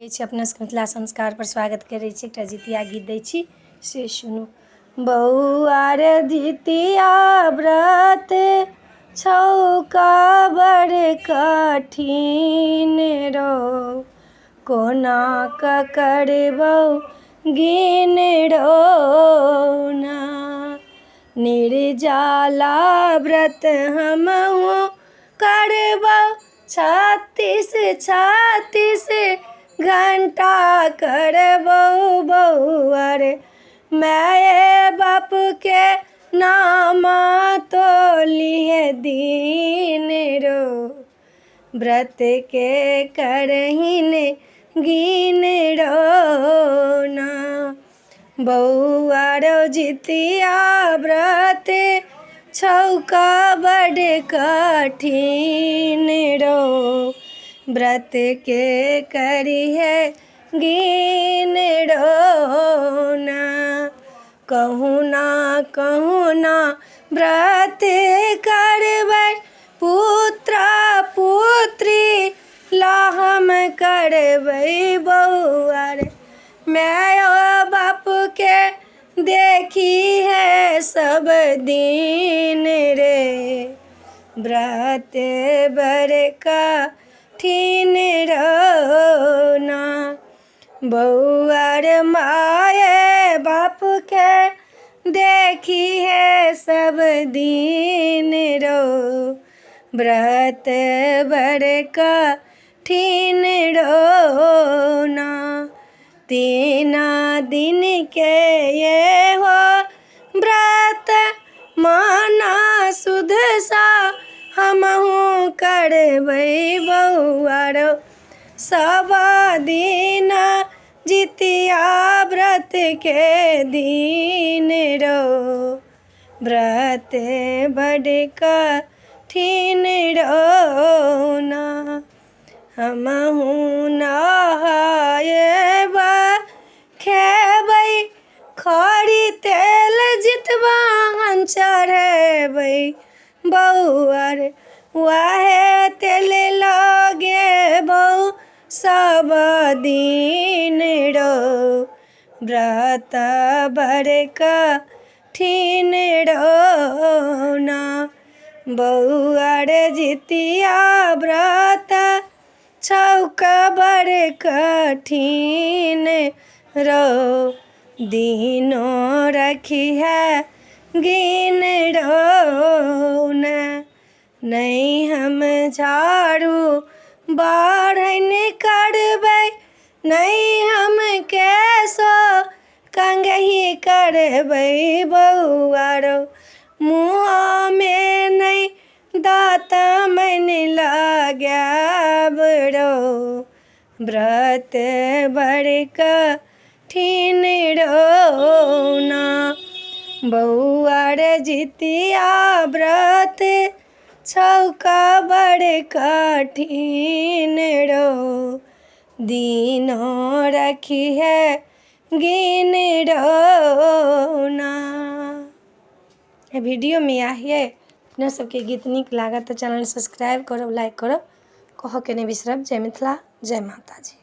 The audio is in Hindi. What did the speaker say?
अपना मिथिला संस्कार पर स्वागत करै छी। एकटा जितिया गीत दै छी से सुनू। बौआ रे जितिया व्रत छौका बड़ कठिन रो, कोना क करबौ गिन रो ना। निर्जला व्रत हमहूँ करबौ 36 घंटा करबौ बौआ रे, माए बाप के नाम तोलिहे दीन रो, व्रत के करहिन गिन रो ना। बौआ रो जितिया व्रत छौका बड़ कठिन रो, व्रत के करिहे गिन रो ना। कहूँ ना व्रत करबै, पुत्र पुत्री ला हम करबै बौआ रे, माय बाप के देखी है सब दिन रे, व्रत बड़ कठिन रो ना। बौआ रे माए बाप के देखी है सब दिन रो, व्रत बड़ कठिन रो ना। 3 दिन के ये हो व्रत माना सुध सा हमहूँ करबै बौआ रो, सब दिन जितिया व्रत के दिन रो, व्रत बड़ कठिन रो ना। हमहूँ नहाएब खेबै खरी तेल जितवान चढ़ेबै बौआ रे, वाहे तेल लगेबौ सब दिन रो, व्रत बड़ कठिन रो ना। बौआ रे जितिया व्रत छौका बड़ कठिन रो, दिनो रखिहे गिन रो ना। नहीं हम झाड़ू बाढ़न करबै, नहीं हम केसो कंघी करबै बौआ रो, मुँह में नहीं दाँतमन लगाएब रो, व्रत बड़ कठिन रो ना। बौआ रे जितिया व्रत छौका बड़ कठिन रो, दिनो रखिहे गिन रो ना। वीडियो में आइए अपना सबके गीत नीक लागत तो चैनल सब्सक्राइब करब, लाइक करब, कहऽ के नहीं बिसरब। जय मिथिला, जय माता जी।